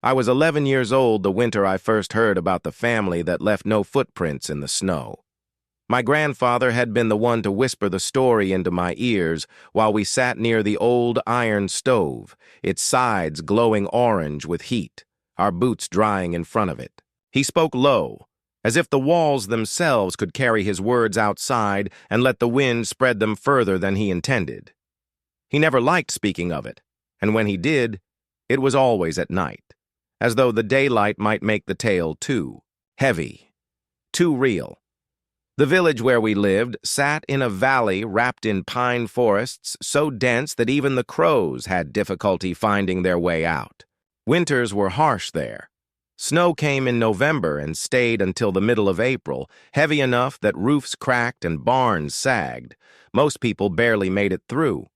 I was 11 years old the winter I first heard about the family that left no footprints in the snow. My grandfather had been the one to whisper the story into my ears while we sat near the old iron stove, its sides glowing orange with heat, our boots drying in front of it. He spoke low, as if the walls themselves could carry his words outside and let the wind spread them further than he intended. He never liked speaking of it, and when he did, it was always at night, as though the daylight might make the tale too heavy, too real. The village where we lived sat in a valley wrapped in pine forests so dense that even the crows had difficulty finding their way out. Winters were harsh there. Snow came in November and stayed until the middle of April, heavy enough that roofs cracked and barns sagged. Most people barely made it through.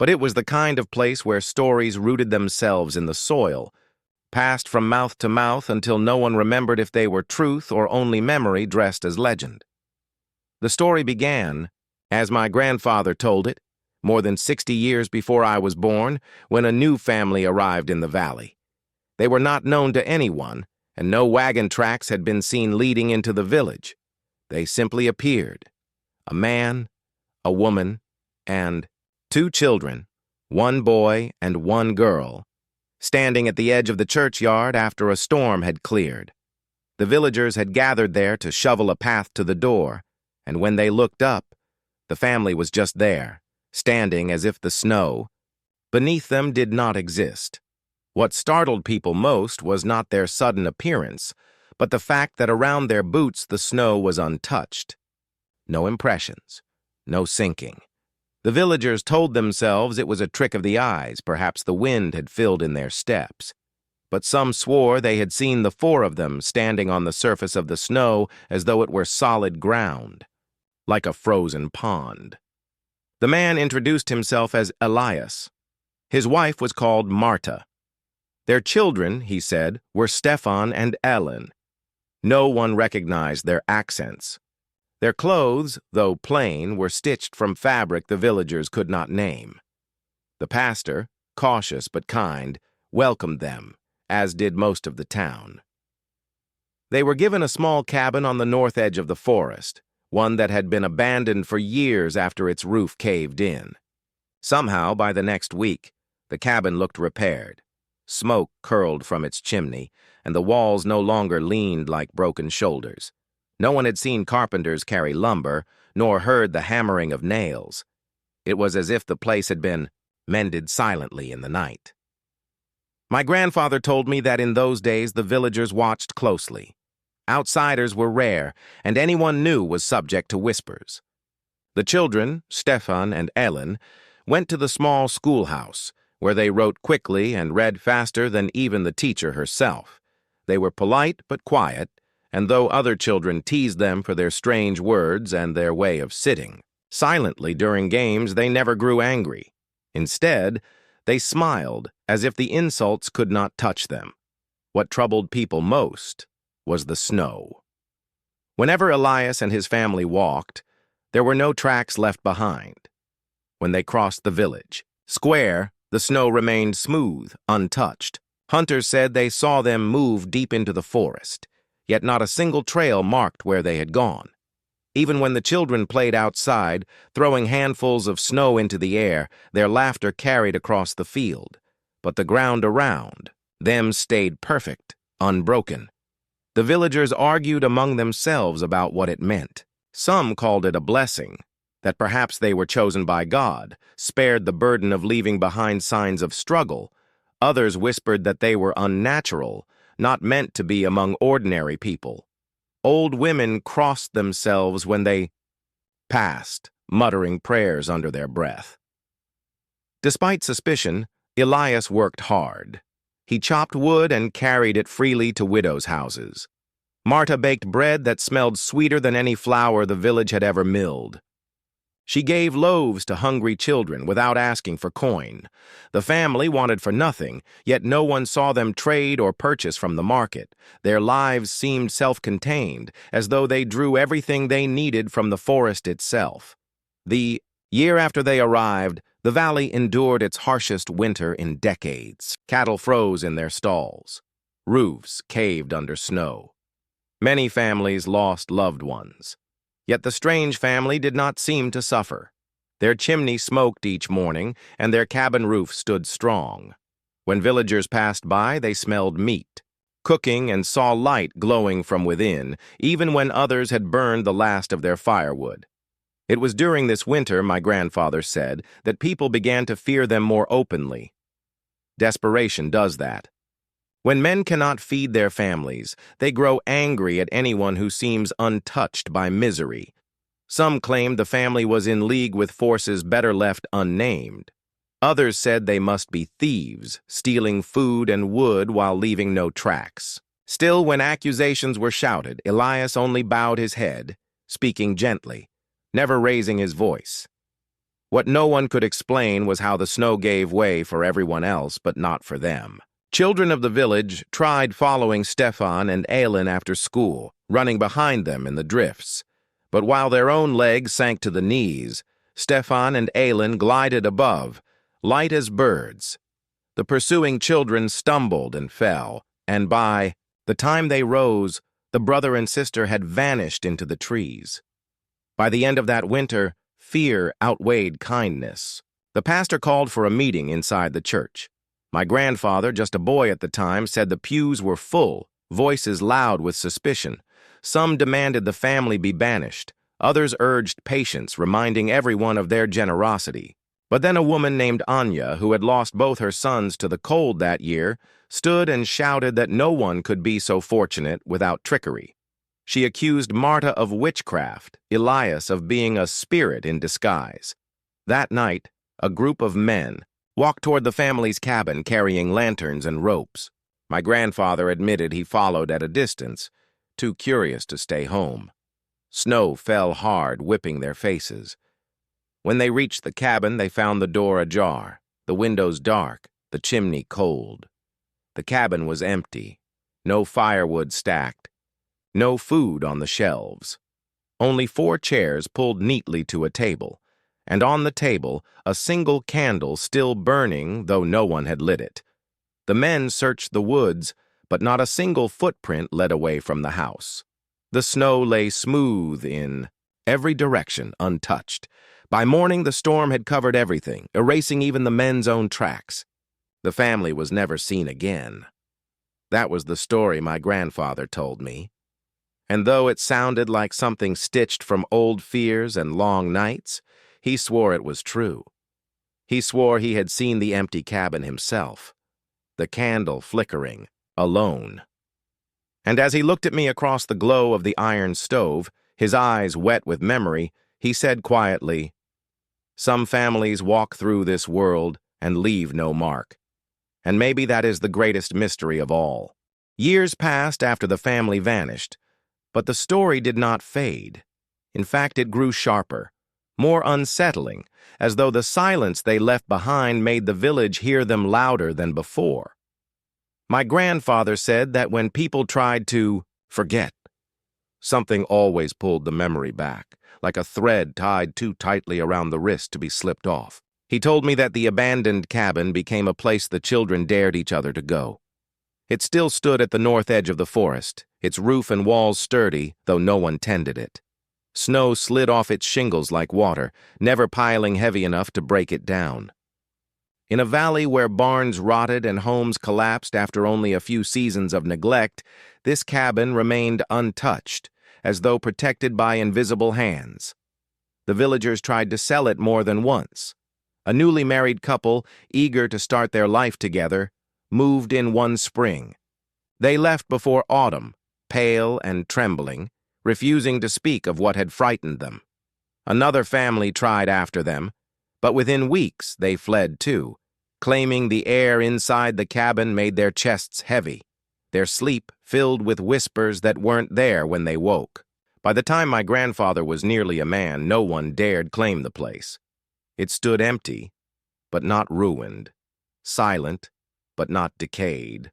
But it was the kind of place where stories rooted themselves in the soil, passed from mouth to mouth until no one remembered if they were truth or only memory dressed as legend. The story began, as my grandfather told it, more than 60 years before I was born, when a new family arrived in the valley. They were not known to anyone, and no wagon tracks had been seen leading into the village. They simply appeared. A man, a woman, and 2 children, 1 boy and 1 girl, standing at the edge of the churchyard after a storm had cleared. The villagers had gathered there to shovel a path to the door, and when they looked up, the family was just there, standing as if the snow beneath them did not exist. What startled people most was not their sudden appearance, but the fact that around their boots the snow was untouched. No impressions, no sinking. The villagers told themselves it was a trick of the eyes, perhaps the wind had filled in their steps. But some swore they had seen the 4 of them standing on the surface of the snow as though it were solid ground, like a frozen pond. The man introduced himself as Elias. His wife was called Marta. Their children, he said, were Stefan and Ellen. No one recognized their accents. Their clothes, though plain, were stitched from fabric the villagers could not name. The pastor, cautious but kind, welcomed them, as did most of the town. They were given a small cabin on the north edge of the forest, one that had been abandoned for years after its roof caved in. Somehow, by the next week, the cabin looked repaired. Smoke curled from its chimney, and the walls no longer leaned like broken shoulders. No one had seen carpenters carry lumber, nor heard the hammering of nails. It was as if the place had been mended silently in the night. My grandfather told me that in those days the villagers watched closely. Outsiders were rare, and anyone new was subject to whispers. The children, Stefan and Ellen, went to the small schoolhouse, where they wrote quickly and read faster than even the teacher herself. They were polite but quiet, and though other children teased them for their strange words and their way of sitting silently during games, they never grew angry. Instead, they smiled as if the insults could not touch them. What troubled people most was the snow. Whenever Elias and his family walked, there were no tracks left behind. When they crossed the village square, the snow remained smooth, untouched. Hunters said they saw them move deep into the forest, yet not a single trail marked where they had gone. Even when the children played outside, throwing handfuls of snow into the air, their laughter carried across the field. But the ground around them stayed perfect, unbroken. The villagers argued among themselves about what it meant. Some called it a blessing, that perhaps they were chosen by God, spared the burden of leaving behind signs of struggle. Others whispered that they were unnatural, not meant to be among ordinary people. Old women crossed themselves when they passed, muttering prayers under their breath. Despite suspicion, Elias worked hard. He chopped wood and carried it freely to widows' houses. Marta baked bread that smelled sweeter than any flour the village had ever milled. She gave loaves to hungry children without asking for coin. The family wanted for nothing, yet no one saw them trade or purchase from the market. Their lives seemed self-contained, as though they drew everything they needed from the forest itself. The year after they arrived, the valley endured its harshest winter in decades. Cattle froze in their stalls. Roofs caved under snow. Many families lost loved ones. Yet the strange family did not seem to suffer. Their chimney smoked each morning, and their cabin roof stood strong. When villagers passed by, they smelled meat, cooking, and saw light glowing from within, even when others had burned the last of their firewood. It was during this winter, my grandfather said, that people began to fear them more openly. Desperation does that. When men cannot feed their families, they grow angry at anyone who seems untouched by misery. Some claimed the family was in league with forces better left unnamed. Others said they must be thieves, stealing food and wood while leaving no tracks. Still, when accusations were shouted, Elias only bowed his head, speaking gently, never raising his voice. What no one could explain was how the snow gave way for everyone else, but not for them. Children of the village tried following Stefan and Aylin after school, running behind them in the drifts. But while their own legs sank to the knees, Stefan and Aylin glided above, light as birds. The pursuing children stumbled and fell, and by the time they rose, the brother and sister had vanished into the trees. By the end of that winter, fear outweighed kindness. The pastor called for a meeting inside the church. My grandfather, just a boy at the time, said the pews were full, voices loud with suspicion. Some demanded the family be banished. Others urged patience, reminding everyone of their generosity. But then a woman named Anya, who had lost both her sons to the cold that year, stood and shouted that no one could be so fortunate without trickery. She accused Marta of witchcraft, Elias of being a spirit in disguise. That night, a group of men walked toward the family's cabin carrying lanterns and ropes. My grandfather admitted he followed at a distance, too curious to stay home. Snow fell hard, whipping their faces. When they reached the cabin, they found the door ajar, the windows dark, the chimney cold. The cabin was empty, no firewood stacked, no food on the shelves. Only 4 chairs pulled neatly to a table, and on the table, a single candle still burning, though no one had lit it. The men searched the woods, but not a single footprint led away from the house. The snow lay smooth in every direction, untouched. By morning, the storm had covered everything, erasing even the men's own tracks. The family was never seen again. That was the story my grandfather told me. And though it sounded like something stitched from old fears and long nights, he swore it was true. He swore he had seen the empty cabin himself, the candle flickering, alone. And as he looked at me across the glow of the iron stove, his eyes wet with memory, he said quietly, "Some families walk through this world and leave no mark. And maybe that is the greatest mystery of all." Years passed after the family vanished, but the story did not fade. In fact, it grew sharper, more unsettling, as though the silence they left behind made the village hear them louder than before. My grandfather said that when people tried to forget, something always pulled the memory back, like a thread tied too tightly around the wrist to be slipped off. He told me that the abandoned cabin became a place the children dared each other to go. It still stood at the north edge of the forest, its roof and walls sturdy, though no one tended it. Snow slid off its shingles like water, never piling heavy enough to break it down. In a valley where barns rotted and homes collapsed after only a few seasons of neglect, this cabin remained untouched, as though protected by invisible hands. The villagers tried to sell it more than once. A newly married couple, eager to start their life together, moved in one spring. They left before autumn, pale and trembling, refusing to speak of what had frightened them. Another family tried after them, but within weeks they fled too, claiming the air inside the cabin made their chests heavy, their sleep filled with whispers that weren't there when they woke. By the time my grandfather was nearly a man, no one dared claim the place. It stood empty, but not ruined, silent, but not decayed.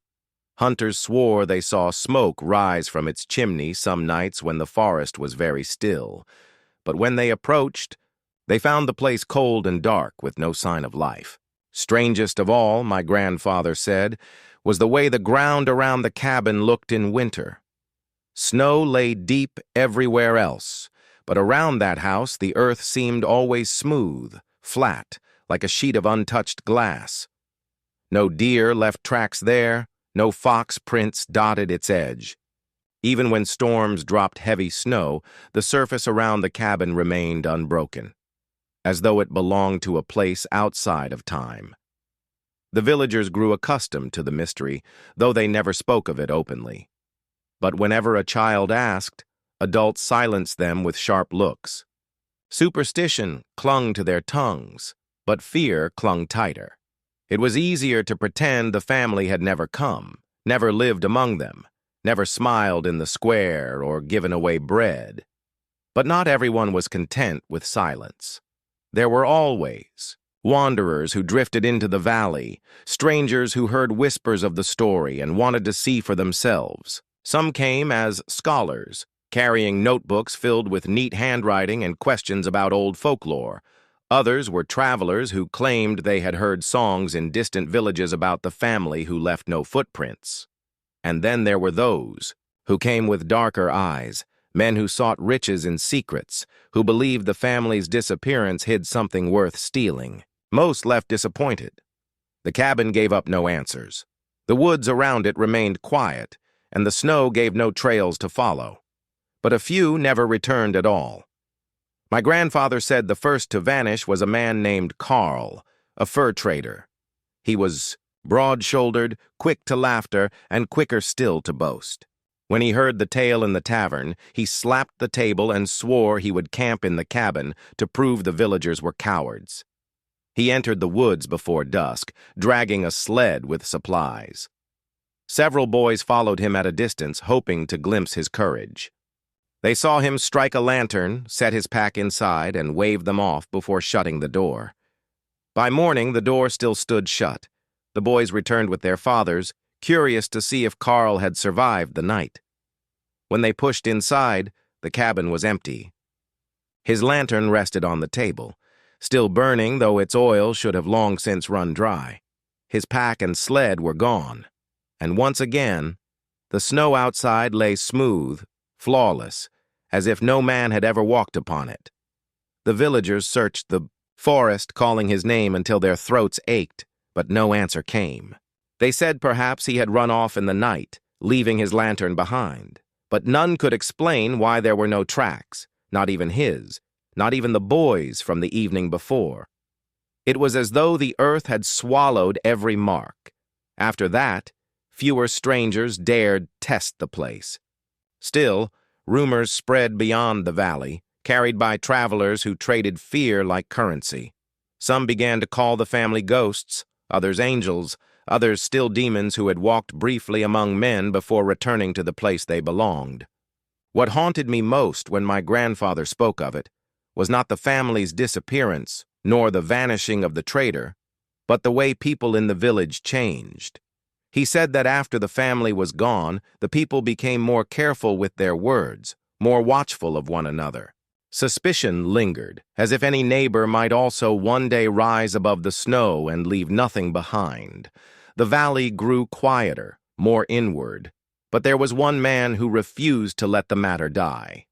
Hunters swore they saw smoke rise from its chimney some nights when the forest was very still, but when they approached, they found the place cold and dark with no sign of life. Strangest of all, my grandfather said, was the way the ground around the cabin looked in winter. Snow lay deep everywhere else, but around that house the earth seemed always smooth, flat, like a sheet of untouched glass. No deer left tracks there, no fox prints dotted its edge. Even when storms dropped heavy snow, the surface around the cabin remained unbroken, as though it belonged to a place outside of time. The villagers grew accustomed to the mystery, though they never spoke of it openly. But whenever a child asked, adults silenced them with sharp looks. Superstition clung to their tongues, but fear clung tighter. It was easier to pretend the family had never come, never lived among them, never smiled in the square or given away bread. But not everyone was content with silence. There were always wanderers who drifted into the valley, strangers who heard whispers of the story and wanted to see for themselves. Some came as scholars, carrying notebooks filled with neat handwriting and questions about old folklore. Others were travelers who claimed they had heard songs in distant villages about the family who left no footprints. And then there were those who came with darker eyes, men who sought riches in secrets, who believed the family's disappearance hid something worth stealing. Most left disappointed. The cabin gave up no answers. The woods around it remained quiet, and the snow gave no trails to follow. But a few never returned at all. My grandfather said the first to vanish was a man named Carl, a fur trader. He was broad-shouldered, quick to laughter, and quicker still to boast. When he heard the tale in the tavern, he slapped the table and swore he would camp in the cabin to prove the villagers were cowards. He entered the woods before dusk, dragging a sled with supplies. Several boys followed him at a distance, hoping to glimpse his courage. They saw him strike a lantern, set his pack inside, and wave them off before shutting the door. By morning, the door still stood shut. The boys returned with their fathers, curious to see if Carl had survived the night. When they pushed inside, the cabin was empty. His lantern rested on the table, still burning, though its oil should have long since run dry. His pack and sled were gone, and once again, the snow outside lay smooth, flawless, as if no man had ever walked upon it. The villagers searched the forest, calling his name until their throats ached, but no answer came. They said perhaps he had run off in the night, leaving his lantern behind, but none could explain why there were no tracks, not even his, not even the boys from the evening before. It was as though the earth had swallowed every mark. After that, fewer strangers dared test the place. Still, rumors spread beyond the valley, carried by travelers who traded fear like currency. Some began to call the family ghosts, others angels, others still demons who had walked briefly among men before returning to the place they belonged. What haunted me most when my grandfather spoke of it was not the family's disappearance, nor the vanishing of the trader, but the way people in the village changed. He said that after the family was gone, the people became more careful with their words, more watchful of one another. Suspicion lingered, as if any neighbor might also one day rise above the snow and leave nothing behind. The valley grew quieter, more inward, but there was one man who refused to let the matter die.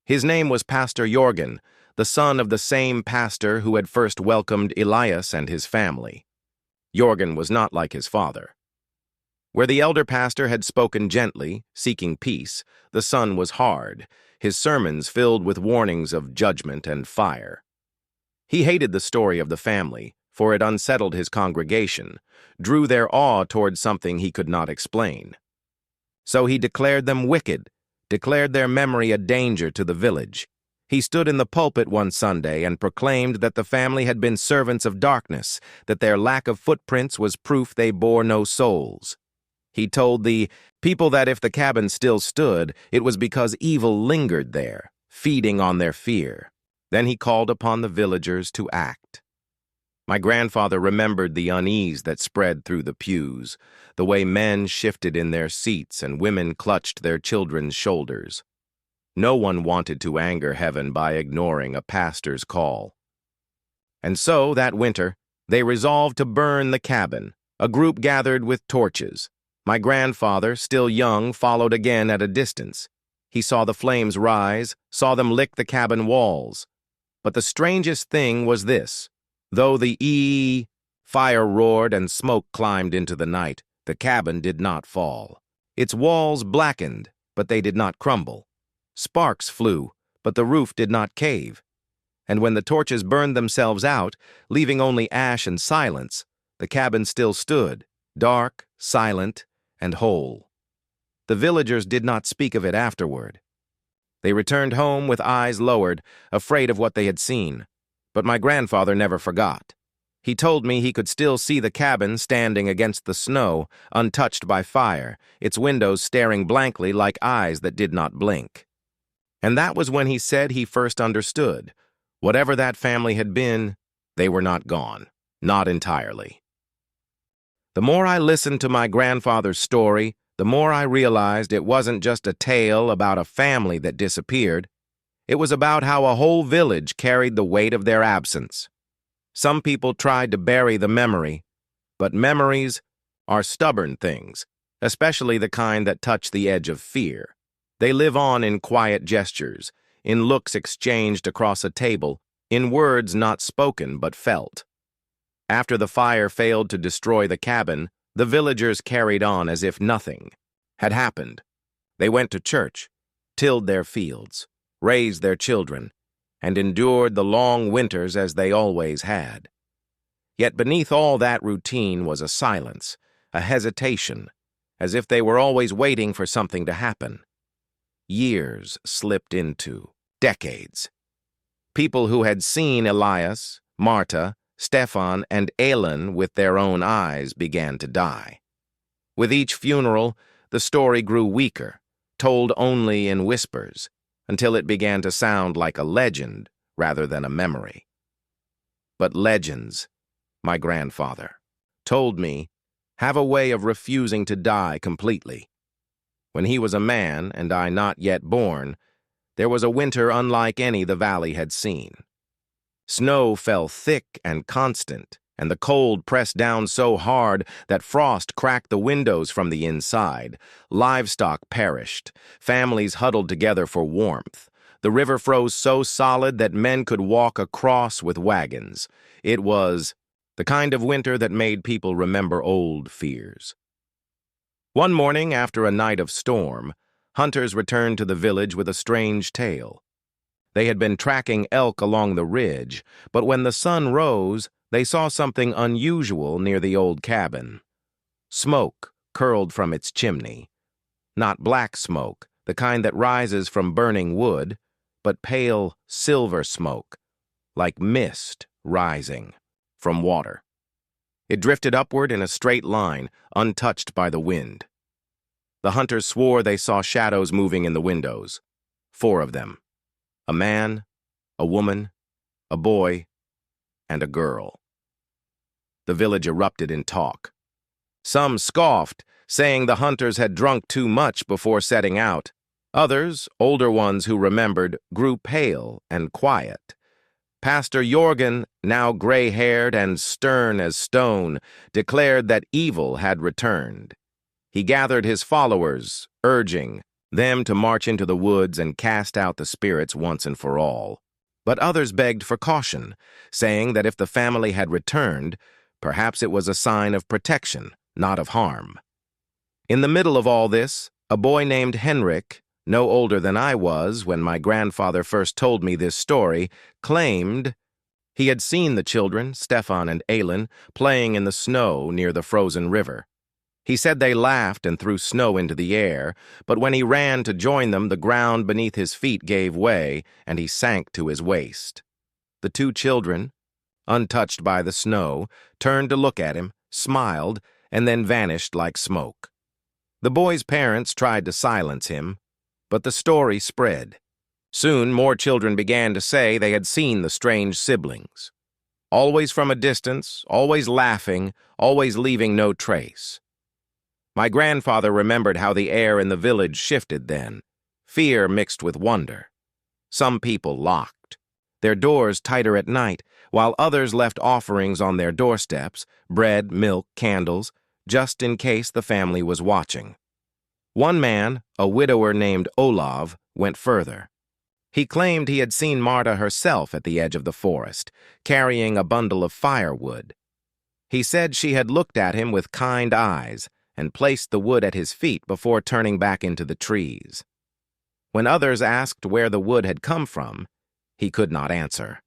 His name was Pastor Jorgen, the son of the same pastor who had first welcomed Elias and his family. Jorgen was not like his father. Where the elder pastor had spoken gently, seeking peace, the son was hard, his sermons filled with warnings of judgment and fire. He hated the story of the family, for it unsettled his congregation, drew their awe toward something he could not explain. So he declared them wicked, declared their memory a danger to the village. He stood in the pulpit one Sunday and proclaimed that the family had been servants of darkness, that their lack of footprints was proof they bore no souls. He told the people that if the cabin still stood, it was because evil lingered there, feeding on their fear. Then he called upon the villagers to act. My grandfather remembered the unease that spread through the pews, the way men shifted in their seats and women clutched their children's shoulders. No one wanted to anger heaven by ignoring a pastor's call. And so, that winter, They resolved to burn the cabin. A group gathered with torches. My grandfather, still young, followed again at a distance. He saw the flames rise, saw them lick the cabin walls. But the strangest thing was this. Though the fire roared and smoke climbed into the night, the cabin did not fall. Its walls blackened, but they did not crumble. Sparks flew, but the roof did not cave. And when the torches burned themselves out, leaving only ash and silence, the cabin still stood, dark, silent, and whole. The villagers did not speak of it afterward. They returned home with eyes lowered, afraid of what they had seen. But my grandfather never forgot. He told me he could still see the cabin standing against the snow, untouched by fire, its windows staring blankly like eyes that did not blink. And that was when he said he first understood. Whatever that family had been, they were not gone, not entirely. The more I listened to my grandfather's story, the more I realized it wasn't just a tale about a family that disappeared. It was about how a whole village carried the weight of their absence. Some people tried to bury the memory, but memories are stubborn things, especially the kind that touch the edge of fear. They live on in quiet gestures, in looks exchanged across a table, in words not spoken but felt. After the fire failed to destroy the cabin, the villagers carried on as if nothing had happened. They went to church, tilled their fields, raised their children, and endured the long winters as they always had. Yet beneath all that routine was a silence, a hesitation, as if they were always waiting for something to happen. Years slipped into decades. People who had seen Elias, Marta, Stefan, and Elin with their own eyes began to die. With each funeral, the story grew weaker, told only in whispers, until it began to sound like a legend rather than a memory. But legends, my grandfather told me, have a way of refusing to die completely. When he was a man, and I not yet born, there was a winter unlike any the valley had seen. Snow fell thick and constant, and the cold pressed down so hard that frost cracked the windows from the inside. Livestock perished, families huddled together for warmth. The river froze so solid that men could walk across with wagons. It was the kind of winter that made people remember old fears. One morning, after a night of storm, hunters returned to the village with a strange tale. They had been tracking elk along the ridge, but when the sun rose, they saw something unusual near the old cabin. Smoke curled from its chimney. Not black smoke, the kind that rises from burning wood, but pale silver smoke, like mist rising from water. It drifted upward in a straight line, untouched by the wind. The hunters swore they saw shadows moving in the windows. 4 of them. A man, a woman, a boy, and a girl. The village erupted in talk. Some scoffed, saying the hunters had drunk too much before setting out. Others, older ones who remembered, grew pale and quiet. Pastor Jorgen, now gray-haired and stern as stone, declared that evil had returned. He gathered his followers, urging them to march into the woods and cast out the spirits once and for all. But others begged for caution, saying that if the family had returned, perhaps it was a sign of protection, not of harm. In the middle of all this, a boy named Henrik, no older than I was when my grandfather first told me this story, claimed he had seen the children, Stefan and Elin, playing in the snow near the frozen river. He said they laughed and threw snow into the air, but when he ran to join them, the ground beneath his feet gave way, and he sank to his waist. The 2 children, untouched by the snow, turned to look at him, smiled, and then vanished like smoke. The boy's parents tried to silence him, but the story spread. Soon more children began to say they had seen the strange siblings. Always from a distance, always laughing, always leaving no trace. My grandfather remembered how the air in the village shifted then, fear mixed with wonder. Some people locked, their doors tighter at night, while others left offerings on their doorsteps, bread, milk, candles, just in case the family was watching. One man, a widower named Olav, went further. He claimed he had seen Marta herself at the edge of the forest, carrying a bundle of firewood. He said she had looked at him with kind eyes and placed the wood at his feet before turning back into the trees. When others asked where the wood had come from, he could not answer.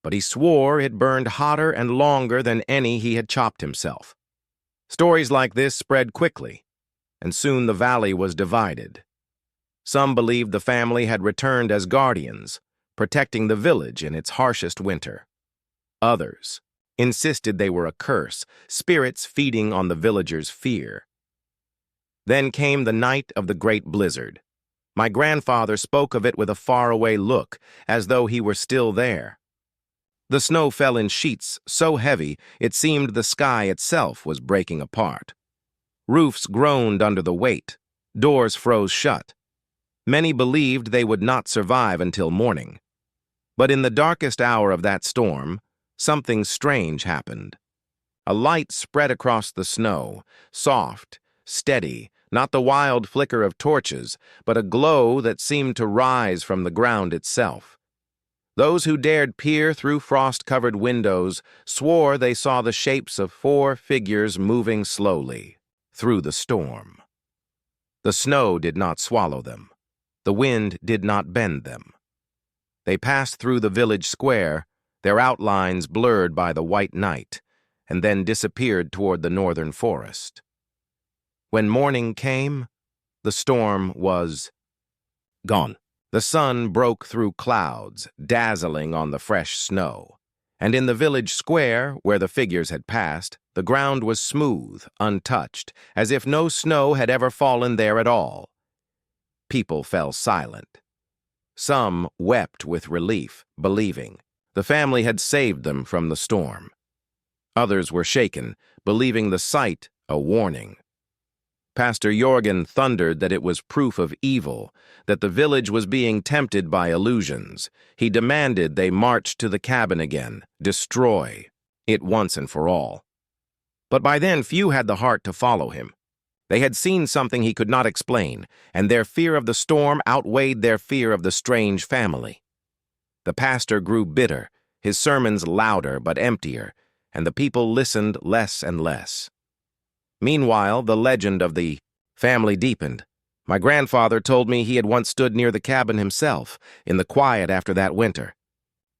But he swore it burned hotter and longer than any he had chopped himself. Stories like this spread quickly, and soon the valley was divided. Some believed the family had returned as guardians, protecting the village in its harshest winter. Others insisted they were a curse, spirits feeding on the villagers' fear. Then came the night of the great blizzard. My grandfather spoke of it with a faraway look, as though he were still there. The snow fell in sheets so heavy it seemed the sky itself was breaking apart. Roofs groaned under the weight. Doors froze shut. Many believed they would not survive until morning. But in the darkest hour of that storm, something strange happened. A light spread across the snow, soft, steady, not the wild flicker of torches, but a glow that seemed to rise from the ground itself. Those who dared peer through frost-covered windows swore they saw the shapes of 4 figures moving slowly through the storm. The snow did not swallow them. The wind did not bend them. They passed through the village square, their outlines blurred by the white night, and then disappeared toward the northern forest. When morning came, the storm was gone. The sun broke through clouds, dazzling on the fresh snow, and in the village square, where the figures had passed, the ground was smooth, untouched, as if no snow had ever fallen there at all. People fell silent. Some wept with relief, believing the family had saved them from the storm. Others were shaken, believing the sight a warning. Pastor Jorgen thundered that it was proof of evil, that the village was being tempted by illusions. He demanded they march to the cabin again, destroy it once and for all. But by then few had the heart to follow him. They had seen something he could not explain, and their fear of the storm outweighed their fear of the strange family. The pastor grew bitter, his sermons louder but emptier, and the people listened less and less. Meanwhile, the legend of the family deepened. My grandfather told me he had once stood near the cabin himself, in the quiet after that winter.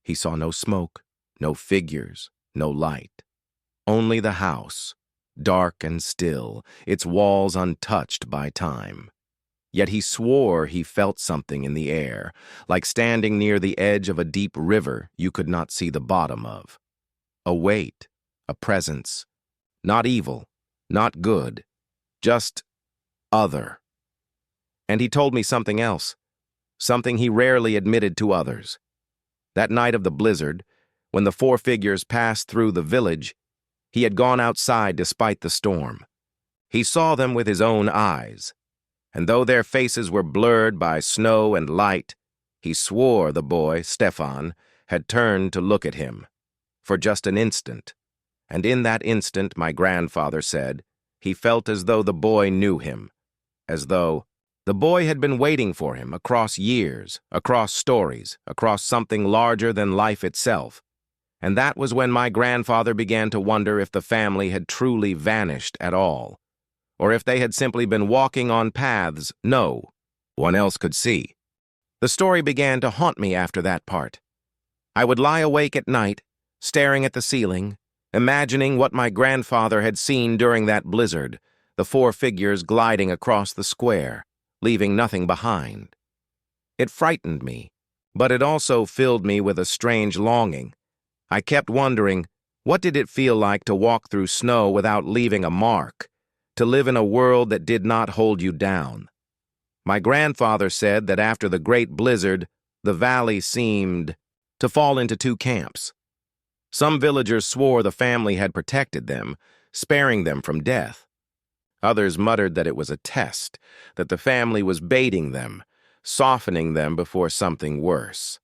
He saw no smoke, no figures, no light. Only the house, dark and still, its walls untouched by time. Yet he swore he felt something in the air, like standing near the edge of a deep river you could not see the bottom of. A weight, a presence, not evil, not good, just other. And he told me something else, something he rarely admitted to others. That night of the blizzard, when the 4 figures passed through the village, he had gone outside despite the storm. He saw them with his own eyes, and though their faces were blurred by snow and light, he swore the boy, Stefan, had turned to look at him, for just an instant. And in that instant, my grandfather said, he felt as though the boy knew him, as though the boy had been waiting for him across years, across stories, across something larger than life itself. And that was when my grandfather began to wonder if the family had truly vanished at all, or if they had simply been walking on paths no one else could see. The story began to haunt me after that part. I would lie awake at night, staring at the ceiling, imagining what my grandfather had seen during that blizzard, the 4 figures gliding across the square, leaving nothing behind. It frightened me, but it also filled me with a strange longing. I kept wondering, what did it feel like to walk through snow without leaving a mark, to live in a world that did not hold you down? My grandfather said that after the great blizzard, the valley seemed to fall into 2 camps. Some villagers swore the family had protected them, sparing them from death. Others muttered that it was a test, that the family was baiting them, softening them before something worse.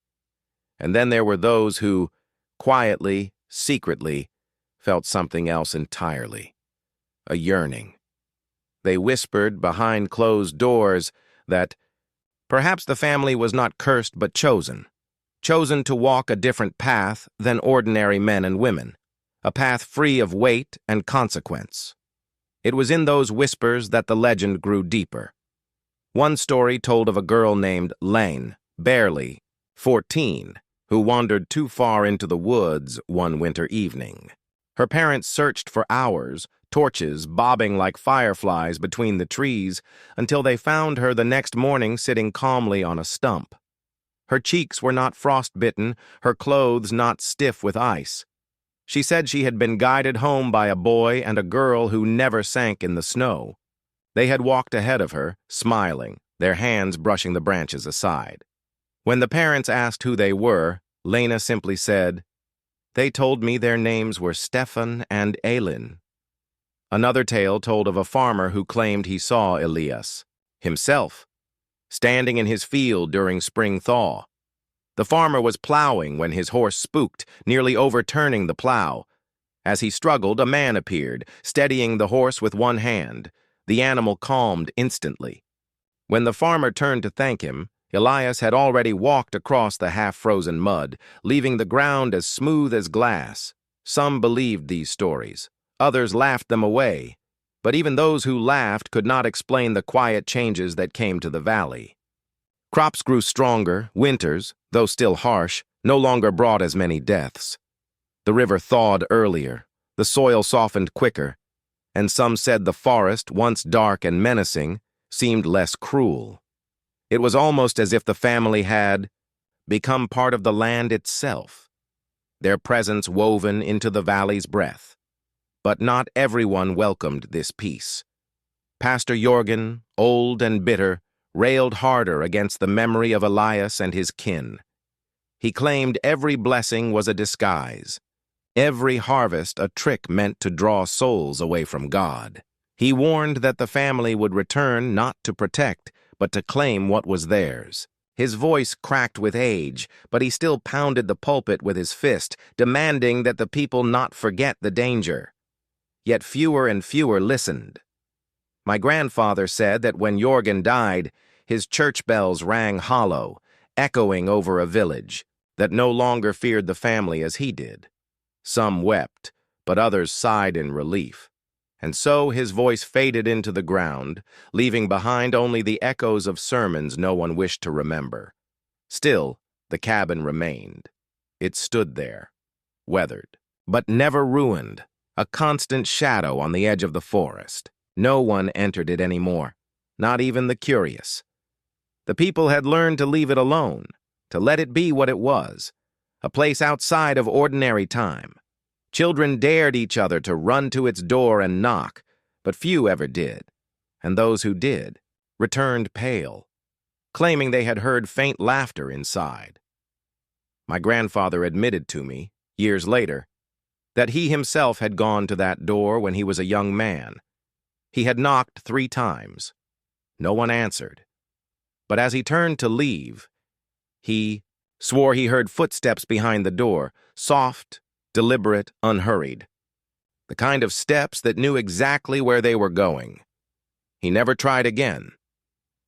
And then there were those who quietly, secretly, felt something else entirely. A yearning. They whispered behind closed doors that perhaps the family was not cursed but chosen to walk a different path than ordinary men and women, a path free of weight and consequence. It was in those whispers that the legend grew deeper. One story told of a girl named Lane, barely 14, who wandered too far into the woods one winter evening. Her parents searched for hours, torches bobbing like fireflies between the trees, until they found her the next morning sitting calmly on a stump. Her cheeks were not frostbitten, her clothes not stiff with ice. She said she had been guided home by a boy and a girl who never sank in the snow. They had walked ahead of her, smiling, their hands brushing the branches aside. When the parents asked who they were, Lena simply said, "They told me their names were Stefan and Elin." Another tale told of a farmer who claimed he saw Elias, himself, standing in his field during spring thaw. The farmer was plowing when his horse spooked, nearly overturning the plow. As he struggled, a man appeared, steadying the horse with one hand. The animal calmed instantly. When the farmer turned to thank him, Elias had already walked across the half-frozen mud, leaving the ground as smooth as glass. Some believed these stories. Others laughed them away. But even those who laughed could not explain the quiet changes that came to the valley. Crops grew stronger, winters, though still harsh, no longer brought as many deaths. The river thawed earlier, the soil softened quicker, and some said the forest, once dark and menacing, seemed less cruel. It was almost as if the family had become part of the land itself, their presence woven into the valley's breath. But not everyone welcomed this peace. Pastor Jorgen, old and bitter, railed harder against the memory of Elias and his kin. He claimed every blessing was a disguise, every harvest a trick meant to draw souls away from God. He warned that the family would return not to protect, but to claim what was theirs. His voice cracked with age, but he still pounded the pulpit with his fist, demanding that the people not forget the danger. Yet fewer and fewer listened. My grandfather said that when Jorgen died, his church bells rang hollow, echoing over a village that no longer feared the family as he did. Some wept, but others sighed in relief. And so his voice faded into the ground, leaving behind only the echoes of sermons no one wished to remember. Still, the cabin remained. It stood there, weathered, but never ruined, a constant shadow on the edge of the forest. No one entered it anymore, not even the curious. The people had learned to leave it alone, to let it be what it was, a place outside of ordinary time. Children dared each other to run to its door and knock, but few ever did, and those who did returned pale, claiming they had heard faint laughter inside. My grandfather admitted to me, years later, that he himself had gone to that door when he was a young man. He had knocked 3 times. No one answered. But as he turned to leave, he swore he heard footsteps behind the door, soft, deliberate, unhurried. The kind of steps that knew exactly where they were going. He never tried again.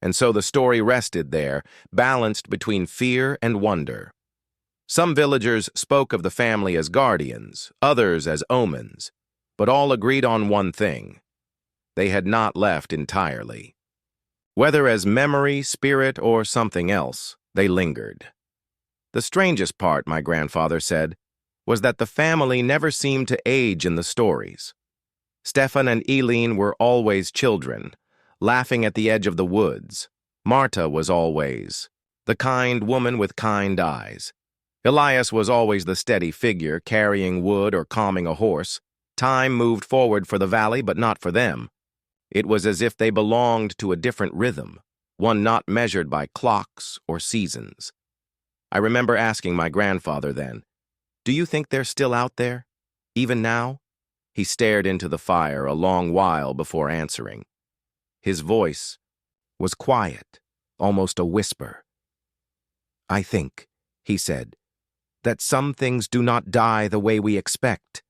And so the story rested there, balanced between fear and wonder. Some villagers spoke of the family as guardians, others as omens, but all agreed on one thing. They had not left entirely. Whether as memory, spirit, or something else, they lingered. The strangest part, my grandfather said, was that the family never seemed to age in the stories. Stefan and Elin were always children, laughing at the edge of the woods. Marta was always the kind woman with kind eyes. Elias was always the steady figure, carrying wood or calming a horse. Time moved forward for the valley, but not for them. It was as if they belonged to a different rhythm, one not measured by clocks or seasons. I remember asking my grandfather then, "Do you think they're still out there, even now?" He stared into the fire a long while before answering. His voice was quiet, almost a whisper. "I think," he said, that some things do not die the way we expect.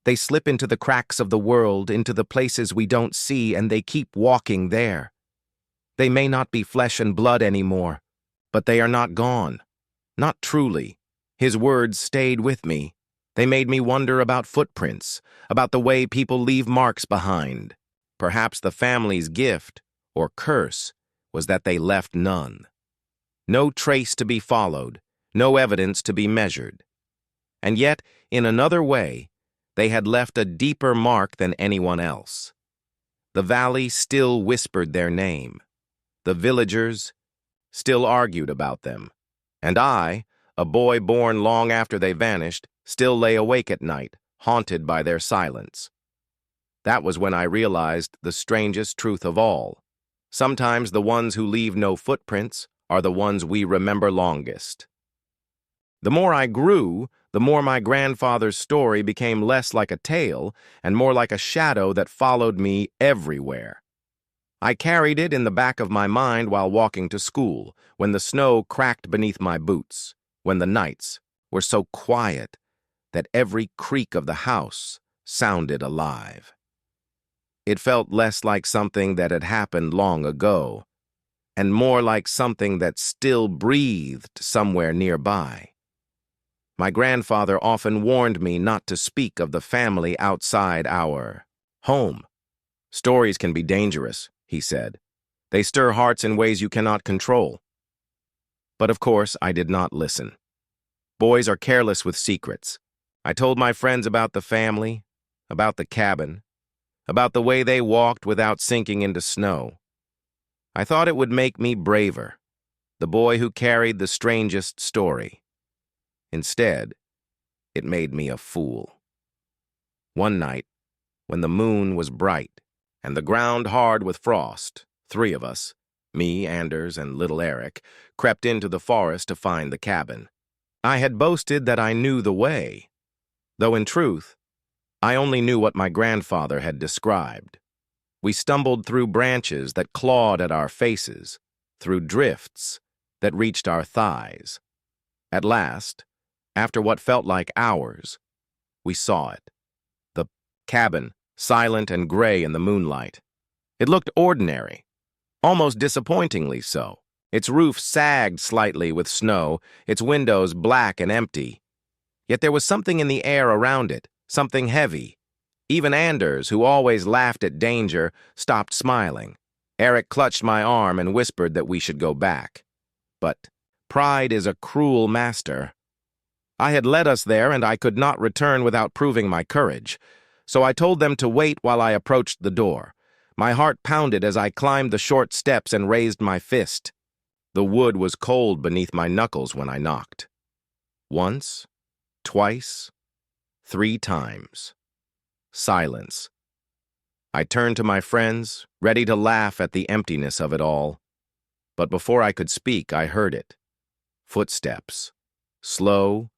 They slip into the cracks of the world, into the places we don't see, and they keep walking there. They may not be flesh and blood anymore, but they are not gone. Not truly. His words stayed with me. They made me wonder about footprints, about the way people leave marks behind. Perhaps the family's gift, or curse, was that they left none. No trace to be followed, no evidence to be measured. And yet, in another way, they had left a deeper mark than anyone else. The valley still whispered their name. The villagers still argued about them. And I, a boy born long after they vanished, still lay awake at night, haunted by their silence. That was when I realized the strangest truth of all. Sometimes the ones who leave no footprints are the ones we remember longest. The more I grew, the more my grandfather's story became less like a tale and more like a shadow that followed me everywhere. I carried it in the back of my mind while walking to school, when the snow cracked beneath my boots, when the nights were so quiet that every creak of the house sounded alive. It felt less like something that had happened long ago, and more like something that still breathed somewhere nearby. My grandfather often warned me not to speak of the family outside our home. Stories can be dangerous, he said. They stir hearts in ways you cannot control. But of course, I did not listen. Boys are careless with secrets. I told my friends about the family, about the cabin, about the way they walked without sinking into snow. I thought it would make me braver, the boy who carried the strangest story. Instead, it made me a fool. One night, when the moon was bright and the ground hard with frost, 3 of us, me, Anders, and little Eric, crept into the forest to find the cabin. I had boasted that I knew the way, though in truth, I only knew what my grandfather had described. We stumbled through branches that clawed at our faces, through drifts that reached our thighs. At last, after what felt like hours, we saw it. The cabin, silent and gray in the moonlight. It looked ordinary, almost disappointingly so. Its roof sagged slightly with snow, its windows black and empty. Yet there was something in the air around it, something heavy. Even Anders, who always laughed at danger, stopped smiling. Eric clutched my arm and whispered that we should go back. But pride is a cruel master. I had led us there, and I could not return without proving my courage. So I told them to wait while I approached the door. My heart pounded as I climbed the short steps and raised my fist. The wood was cold beneath my knuckles when I knocked. Once, twice, 3 times. Silence. I turned to my friends, ready to laugh at the emptiness of it all. But before I could speak, I heard it. Footsteps. Slow,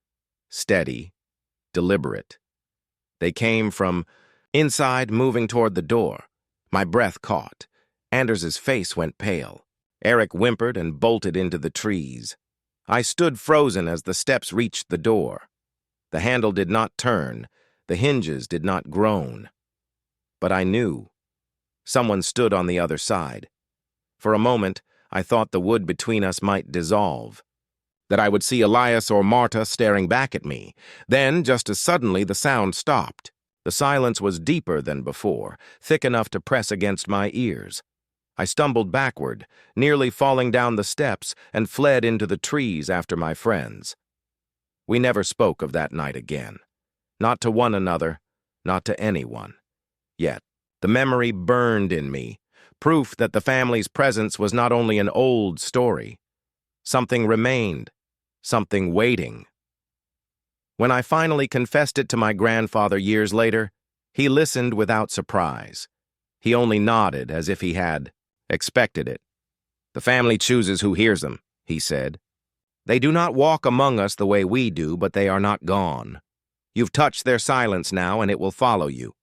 steady, deliberate. They came from inside, moving toward the door. My breath caught. Anders's face went pale. Eric whimpered and bolted into the trees. I stood frozen as the steps reached the door. The handle did not turn. The hinges did not groan. But I knew. Someone stood on the other side. For a moment, I thought the wood between us might dissolve, that I would see Elias or Marta staring back at me. Then, just as suddenly, the sound stopped. The silence was deeper than before, thick enough to press against my ears. I stumbled backward, nearly falling down the steps, and fled into the trees after my friends. We never spoke of that night again. Not to one another, not to anyone. Yet, the memory burned in me, proof that the family's presence was not only an old story. Something remained, something waiting. When I finally confessed it to my grandfather years later, he listened without surprise. He only nodded as if he had expected it. "The family chooses who hears them," he said. "They do not walk among us the way we do, but they are not gone. You've touched their silence now, and it will follow you."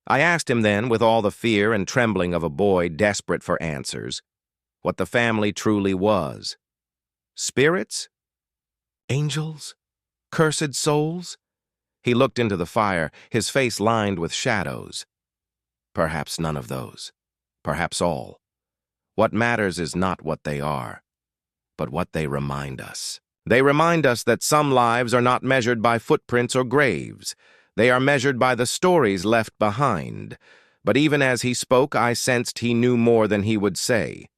I asked him then, with all the fear and trembling of a boy desperate for answers, what the family truly was. Spirits? Angels? Cursed souls? He looked into the fire, his face lined with shadows. Perhaps none of those. Perhaps all. What matters is not what they are, but what they remind us. They remind us that some lives are not measured by footprints or graves. They are measured by the stories left behind. But even as he spoke, I sensed he knew more than he would say.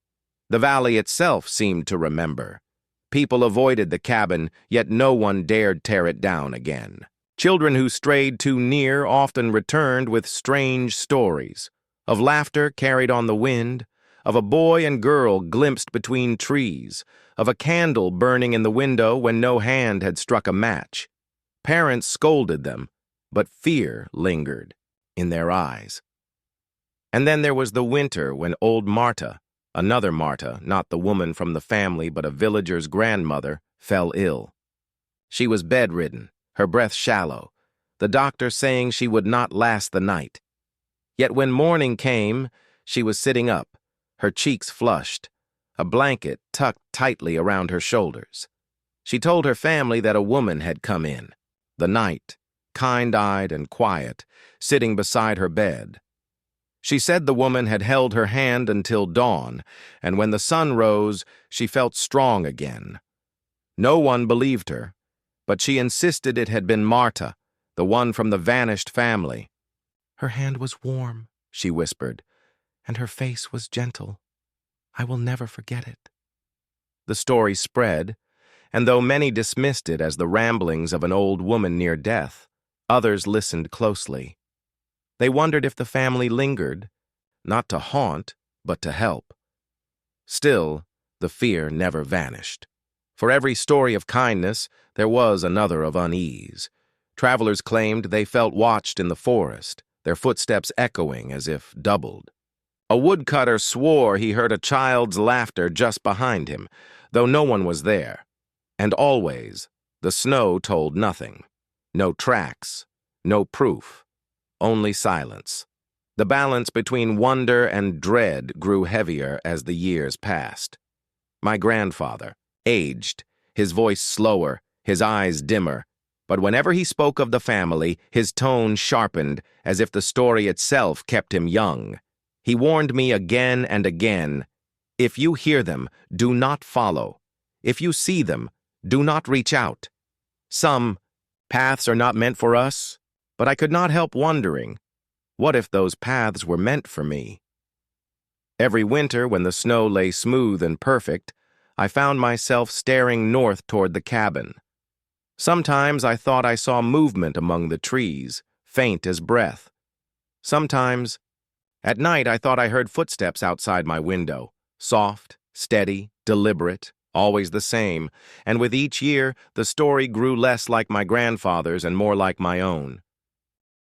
The valley itself seemed to remember. People avoided the cabin, yet no one dared tear it down again. Children who strayed too near often returned with strange stories, of laughter carried on the wind, of a boy and girl glimpsed between trees, of a candle burning in the window when no hand had struck a match. Parents scolded them, but fear lingered in their eyes. And then there was the winter when old Marta, another Marta, not the woman from the family but a villager's grandmother, fell ill. She was bedridden, her breath shallow, the doctor saying she would not last the night. Yet when morning came, she was sitting up, her cheeks flushed, a blanket tucked tightly around her shoulders. She told her family that a woman had come in, the night, kind-eyed and quiet, sitting beside her bed. She said the woman had held her hand until dawn, and when the sun rose, she felt strong again. No one believed her, but she insisted it had been Marta, the one from the vanished family. Her hand was warm, she whispered, and her face was gentle. I will never forget it. The story spread, and though many dismissed it as the ramblings of an old woman near death, others listened closely. They wondered if the family lingered, not to haunt, but to help. Still, the fear never vanished. For every story of kindness, there was another of unease. Travelers claimed they felt watched in the forest, their footsteps echoing as if doubled. A woodcutter swore he heard a child's laughter just behind him, though no one was there. And always, the snow told nothing. No tracks, no proof, only silence. The balance between wonder and dread grew heavier as the years passed. My grandfather, aged, his voice slower, his eyes dimmer, but whenever he spoke of the family, his tone sharpened as if the story itself kept him young. He warned me again and again, if you hear them, do not follow. If you see them, do not reach out. Some paths are not meant for us, but I could not help wondering, what if those paths were meant for me? Every winter, when the snow lay smooth and perfect, I found myself staring north toward the cabin. Sometimes I thought I saw movement among the trees, faint as breath. Sometimes, at night, I thought I heard footsteps outside my window, soft, steady, deliberate, always the same, and with each year, the story grew less like my grandfather's and more like my own.